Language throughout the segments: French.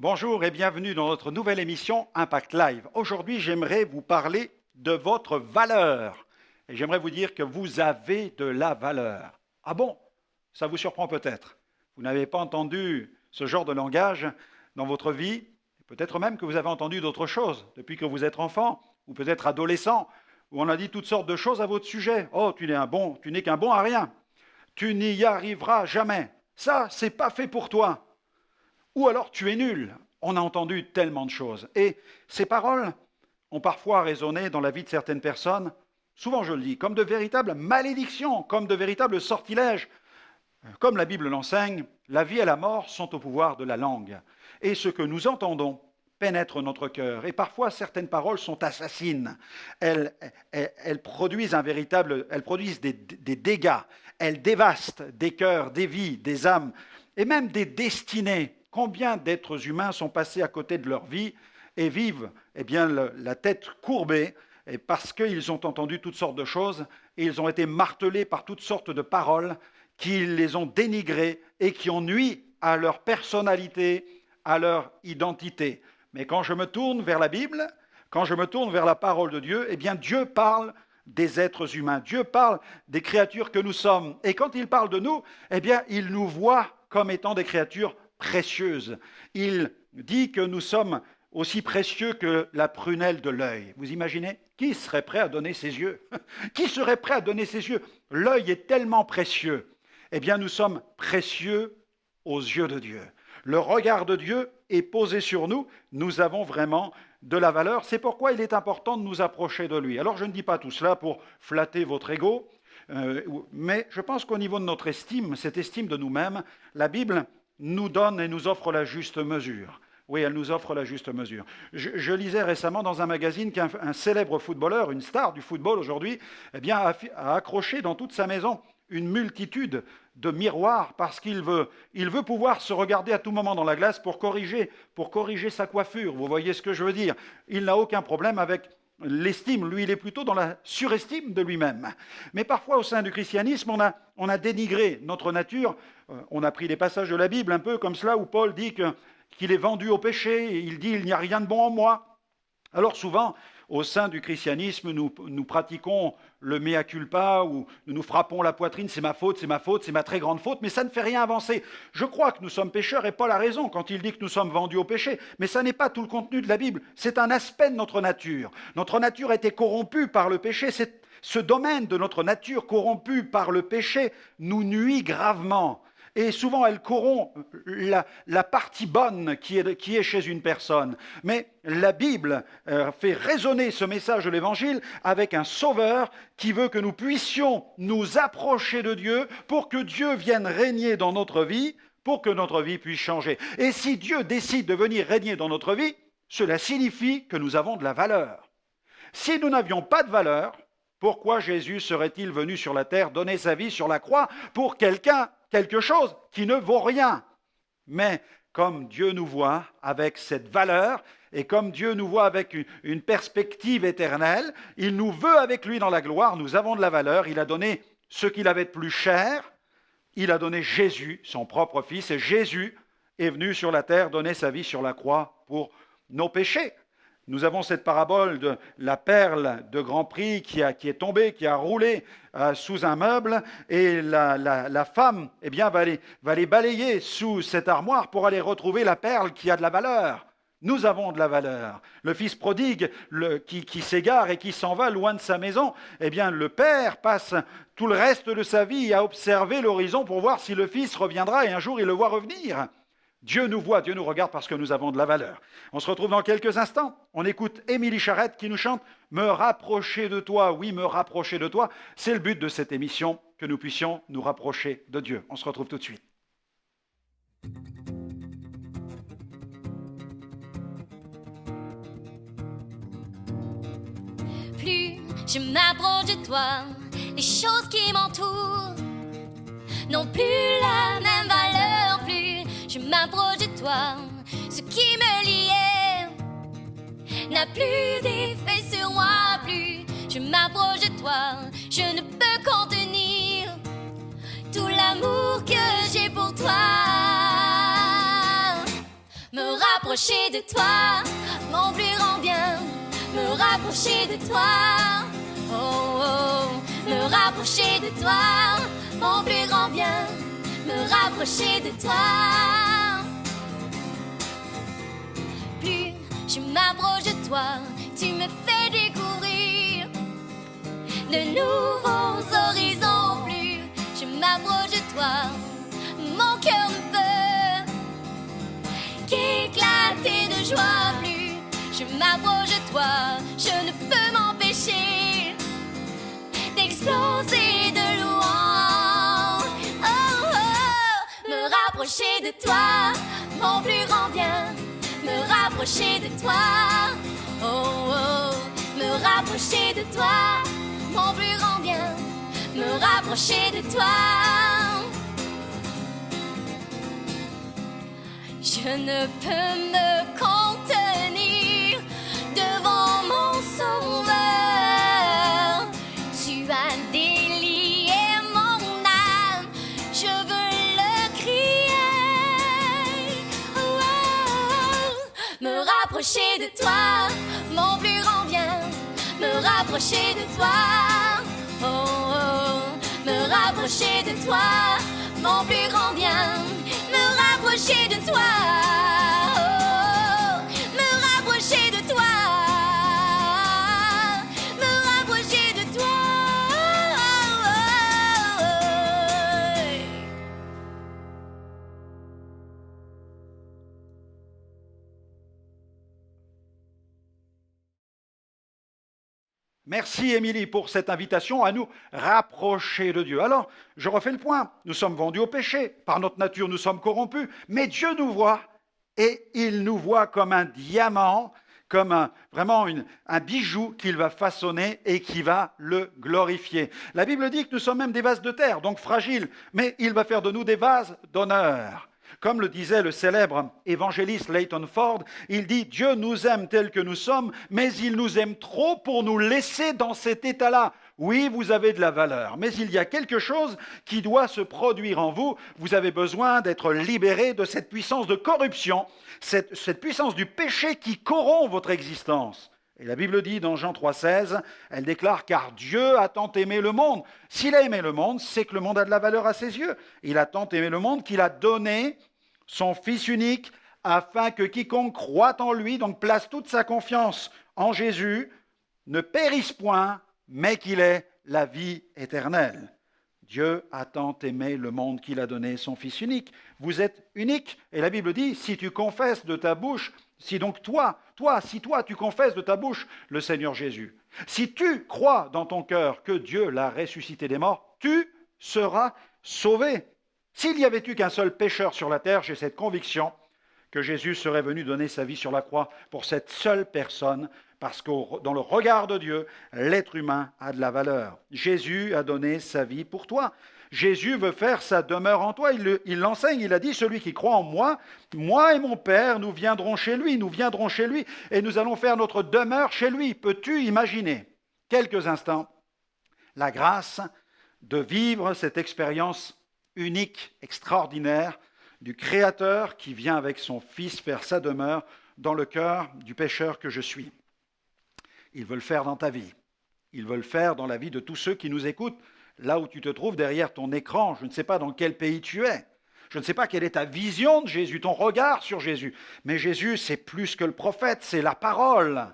Bonjour et bienvenue dans notre nouvelle émission Impact Live. Aujourd'hui, j'aimerais vous parler de votre valeur. Et j'aimerais vous dire que vous avez de la valeur. Ah bon? Ça vous surprend peut-être. Vous n'avez pas entendu ce genre de langage dans votre vie. Peut-être même que vous avez entendu d'autres choses depuis que vous êtes enfant ou peut-être adolescent, où on a dit toutes sortes de choses à votre sujet. Oh, tu n'es qu'un bon à rien. Tu n'y arriveras jamais. Ça, c'est pas fait pour toi. Ou alors tu es nul. On a entendu tellement de choses. Et ces paroles ont parfois résonné dans la vie de certaines personnes, souvent je le dis, comme de véritables malédictions, comme de véritables sortilèges. Comme la Bible l'enseigne, la vie et la mort sont au pouvoir de la langue. Et ce que nous entendons pénètre notre cœur. Et parfois, certaines paroles sont assassines. Elles produisent des dégâts. Elles dévastent des cœurs, des vies, des âmes et même des destinées. Combien d'êtres humains sont passés à côté de leur vie et vivent la tête courbée et parce qu'ils ont entendu toutes sortes de choses et ils ont été martelés par toutes sortes de paroles qui les ont dénigrés et qui ont nui à leur personnalité, à leur identité. Mais quand je me tourne vers la Bible, quand je me tourne vers la parole de Dieu, eh bien Dieu parle des êtres humains. Dieu parle des créatures que nous sommes. Et quand il parle de nous, eh bien il nous voit comme étant des créatures précieuses. Il dit que nous sommes aussi précieux que la prunelle de l'œil. Vous imaginez? Qui serait prêt à donner ses yeux? Qui serait prêt à donner ses yeux? L'œil est tellement précieux. Eh bien, nous sommes précieux aux yeux de Dieu. Le regard de Dieu est posé sur nous. Nous avons vraiment de la valeur. C'est pourquoi il est important de nous approcher de lui. Alors, je ne dis pas tout cela pour flatter votre ego, mais je pense qu'au niveau de notre estime, cette estime de nous-mêmes, la Bible nous donne et nous offre la juste mesure. Oui, elle nous offre la juste mesure. Je lisais récemment dans un magazine qu'un célèbre footballeur, une star du football aujourd'hui, a accroché dans toute sa maison une multitude de miroirs parce qu'il veut pouvoir se regarder à tout moment dans la glace pour corriger sa coiffure. Vous voyez ce que je veux dire? Il n'a aucun problème avec l'estime. Lui, il est plutôt dans la surestime de lui-même. Mais parfois, au sein du christianisme, on a dénigré notre nature. On a pris des passages de la Bible un peu comme cela où Paul dit qu'il est vendu au péché. Et il dit « il n'y a rien de bon en moi ». Alors souvent, au sein du christianisme, nous pratiquons le mea culpa ou nous nous frappons la poitrine, c'est ma faute, c'est ma très grande faute, mais ça ne fait rien avancer. Je crois que nous sommes pécheurs et Paul a raison quand il dit que nous sommes vendus au péché, mais ça n'est pas tout le contenu de la Bible, c'est un aspect de notre nature. Notre nature a été corrompue par le péché, ce domaine de notre nature corrompue par le péché nous nuit gravement. Et souvent, elle corrompt la partie bonne qui est chez une personne. Mais la Bible fait résonner ce message de l'Évangile avec un sauveur qui veut que nous puissions nous approcher de Dieu pour que Dieu vienne régner dans notre vie, pour que notre vie puisse changer. Et si Dieu décide de venir régner dans notre vie, cela signifie que nous avons de la valeur. Si nous n'avions pas de valeur, pourquoi Jésus serait-il venu sur la terre donner sa vie sur la croix pour quelque chose qui ne vaut rien? Mais comme Dieu nous voit avec cette valeur et comme Dieu nous voit avec une perspective éternelle, il nous veut avec lui dans la gloire, nous avons de la valeur, il a donné ce qu'il avait de plus cher, il a donné Jésus, son propre fils, et Jésus est venu sur la terre donner sa vie sur la croix pour nos péchés. Nous avons cette parabole de la perle de grand prix qui est tombée, qui a roulé sous un meuble, et la femme va aller balayer sous cette armoire pour aller retrouver la perle qui a de la valeur. Nous avons de la valeur. Le fils prodigue qui s'égare et qui s'en va loin de sa maison, eh bien le père passe tout le reste de sa vie à observer l'horizon pour voir si le fils reviendra et un jour il le voit revenir. Dieu nous voit, Dieu nous regarde parce que nous avons de la valeur. On se retrouve dans quelques instants. On écoute Émilie Charrette qui nous chante « Me rapprocher de toi ». Oui, me rapprocher de toi. C'est le but de cette émission, que nous puissions nous rapprocher de Dieu. On se retrouve tout de suite. Plus je m'approche de toi, les choses qui m'entourent n'ont plus la même valeur. Plus je m'approche de toi, ce qui me liait n'a plus d'effet sur moi. Plus je m'approche de toi, je ne peux contenir tout l'amour que j'ai pour toi. Me rapprocher rapprocher de toi, mon plus grand bien, me rapprocher de toi. Oh, oh, me rapprocher de toi, mon plus grand bien, me rapprocher de toi. Plus je m'approche de toi, tu me fais découvrir de nouveaux horizons. Plus je m'approche de toi, mon cœur ne peut qu'éclater de joie. Plus je m'approche de toi, je ne peux m'empêcher d'exploser de louange. Oh, oh, me rapprocher de toi, mon plus grand bien, me rapprocher de toi. Oh, oh, me rapprocher de toi, mon plus grand bien, me rapprocher de toi. Je ne peux me contenir devant mon sauveur. Tu as délié mon âme, je veux le crier. Oh, oh, oh. Me rapprocher de toi, mon plus grand bien, me rapprocher de toi. Oh, oh, me rapprocher de toi, mon plus grand bien, me rapprocher de toi. Oh, me rapprocher de toi, me rapprocher de toi. Oh, oh, oh. Merci Émilie pour cette invitation à nous rapprocher de Dieu. Alors, je refais le point. Nous sommes vendus au péché. Par notre nature, nous sommes corrompus. Mais Dieu nous voit et il nous voit comme un diamant, comme vraiment un bijou qu'il va façonner et qui va le glorifier. La Bible dit que nous sommes même des vases de terre, donc fragiles, mais il va faire de nous des vases d'honneur. Comme le disait le célèbre évangéliste Leighton Ford, il dit « Dieu nous aime tels que nous sommes, mais il nous aime trop pour nous laisser dans cet état-là. Oui, vous avez de la valeur, mais il y a quelque chose qui doit se produire en vous. Vous avez besoin d'être libéré de cette puissance de corruption, cette puissance du péché qui corrompt votre existence. » Et la Bible dit dans Jean 3,16, elle déclare « Car Dieu a tant aimé le monde. » S'il a aimé le monde, c'est que le monde a de la valeur à ses yeux. Il a tant aimé le monde qu'il a donné son Fils unique afin que quiconque croit en lui, donc place toute sa confiance en Jésus, ne périsse point, mais qu'il ait la vie éternelle. Dieu a tant aimé le monde qu'il a donné son Fils unique. Vous êtes unique. Et la Bible dit, si tu confesses de ta bouche, si donc toi, tu confesses de ta bouche le Seigneur Jésus, si tu crois dans ton cœur que Dieu l'a ressuscité des morts, tu seras sauvé. S'il n'y avait eu qu'un seul pécheur sur la terre, j'ai cette conviction que Jésus serait venu donner sa vie sur la croix pour cette seule personne, parce que dans le regard de Dieu, l'être humain a de la valeur. Jésus a donné sa vie pour toi. Jésus veut faire sa demeure en toi. Il l'enseigne, il a dit, celui qui croit en moi, moi et mon Père, nous viendrons chez lui et nous allons faire notre demeure chez lui. Peux-tu imaginer, quelques instants, la grâce de vivre cette expérience unique, extraordinaire, du Créateur qui vient avec son Fils faire sa demeure dans le cœur du pécheur que je suis. Il veut le faire dans ta vie. Il veut le faire dans la vie de tous ceux qui nous écoutent, là où tu te trouves derrière ton écran. Je ne sais pas dans quel pays tu es. Je ne sais pas quelle est ta vision de Jésus, ton regard sur Jésus. Mais Jésus, c'est plus que le prophète, c'est la parole.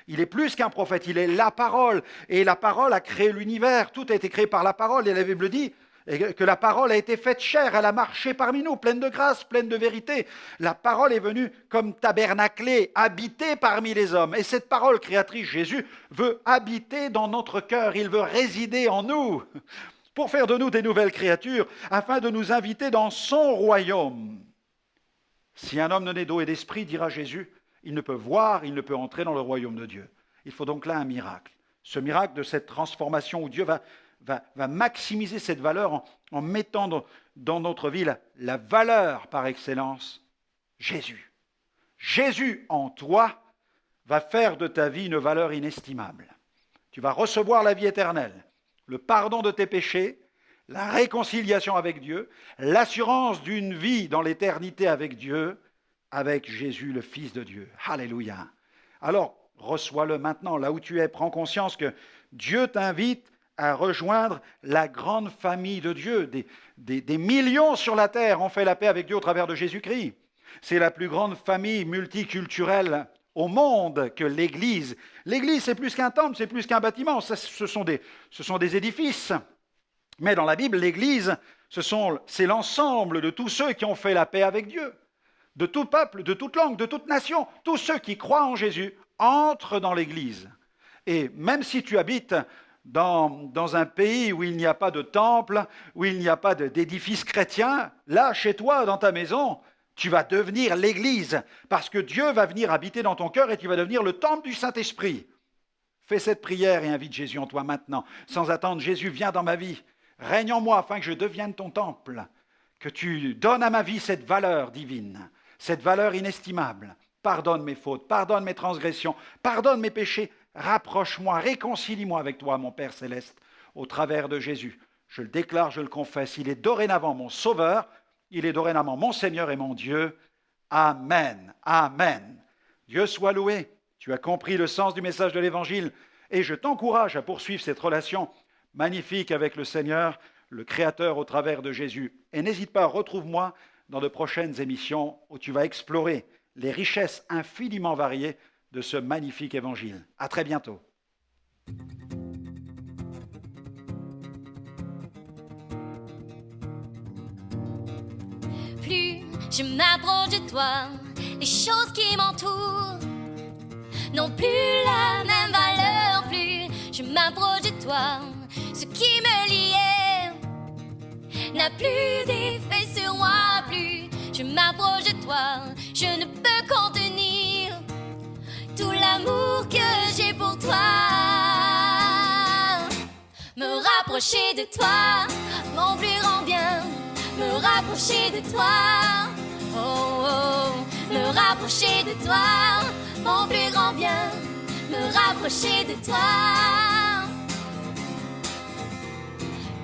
Il est plus qu'un prophète, il est la parole. Et la parole a créé l'univers. Tout a été créé par la parole. Et la Bible dit que la parole a été faite chair, elle a marché parmi nous, pleine de grâce, pleine de vérité. La parole est venue comme tabernaclée, habiter parmi les hommes. Et cette parole créatrice, Jésus, veut habiter dans notre cœur, il veut résider en nous, pour faire de nous des nouvelles créatures, afin de nous inviter dans son royaume. Si un homme ne naît d'eau et d'esprit, dira Jésus, il ne peut voir, il ne peut entrer dans le royaume de Dieu. Il faut donc là un miracle. Ce miracle de cette transformation où Dieu va maximiser cette valeur en mettant dans notre vie la valeur par excellence, Jésus. Jésus en toi va faire de ta vie une valeur inestimable. Tu vas recevoir la vie éternelle, le pardon de tes péchés, la réconciliation avec Dieu, l'assurance d'une vie dans l'éternité avec Dieu avec Jésus, le Fils de Dieu. Alléluia. Alors, reçois-le maintenant, là où tu es. Prends conscience que Dieu t'invite à rejoindre la grande famille de Dieu. Des millions sur la terre ont fait la paix avec Dieu au travers de Jésus-Christ. C'est la plus grande famille multiculturelle au monde que l'Église. L'Église, c'est plus qu'un temple, c'est plus qu'un bâtiment, ce sont des édifices. Mais dans la Bible, l'Église, c'est l'ensemble de tous ceux qui ont fait la paix avec Dieu. De tout peuple, de toute langue, de toute nation, tous ceux qui croient en Jésus entrent dans l'Église. Et même si tu habites dans un pays où il n'y a pas de temple, où il n'y a pas d'édifice chrétien, là, chez toi, dans ta maison, tu vas devenir l'Église, parce que Dieu va venir habiter dans ton cœur et tu vas devenir le temple du Saint-Esprit. Fais cette prière et invite Jésus en toi maintenant, sans attendre. Jésus, viens dans ma vie, règne en moi afin que je devienne ton temple, que tu donnes à ma vie cette valeur divine, cette valeur inestimable. Pardonne mes fautes, pardonne mes transgressions, pardonne mes péchés, rapproche-moi, réconcilie-moi avec toi, mon Père céleste, au travers de Jésus. Je le déclare, je le confesse, il est dorénavant mon Sauveur, il est dorénavant mon Seigneur et mon Dieu. Amen. Amen. Dieu soit loué. Tu as compris le sens du message de l'Évangile et je t'encourage à poursuivre cette relation magnifique avec le Seigneur, le Créateur au travers de Jésus. Et n'hésite pas, retrouve-moi dans de prochaines émissions où tu vas explorer les richesses infiniment variées de ce magnifique Évangile. À très bientôt. Plus je m'approche de toi, les choses qui m'entourent n'ont plus la même valeur. Plus je m'approche de toi, ce qui me liait n'a plus d'effet sur moi. Plus je m'approche de toi, je ne peux contenir tout l'amour que j'ai pour toi. Me rapprocher de toi, mon plus grand bien. Me rapprocher de toi, oh oh, me rapprocher de toi, mon plus grand bien, me rapprocher de toi.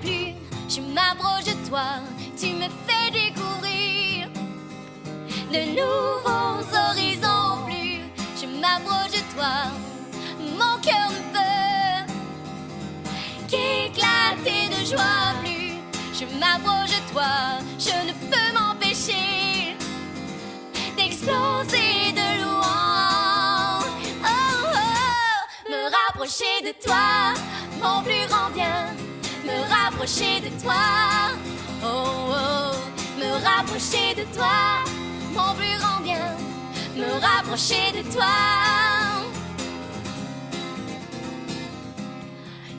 Plus je m'approche de toi, tu me fais découvrir de nouveaux horizons. Plus je m'approche de toi, mon cœur ne peut qu'éclater de joie. Plus je m'approche de toi, je ne peux m'empêcher d'exploser de louange. Oh, oh, me rapprocher de toi, mon plus grand bien. Me rapprocher de toi, oh, oh, me rapprocher de toi, mon plus grand bien. Me rapprocher de toi.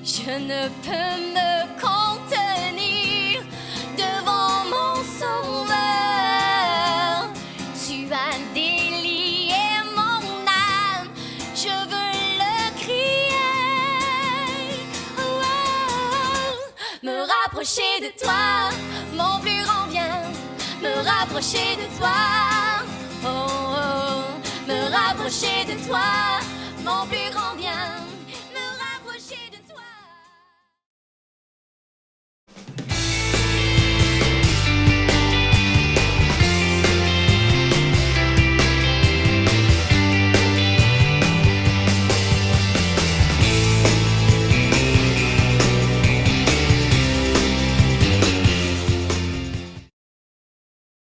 Je ne peux me contenir devant mon Sauveur. Tu as délié mon âme, je veux le crier. Oh, oh, oh. Me rapprocher de toi, mon plus grand bien. Me rapprocher de toi, oh, oh. Me rapprocher de toi, mon plus grand bien.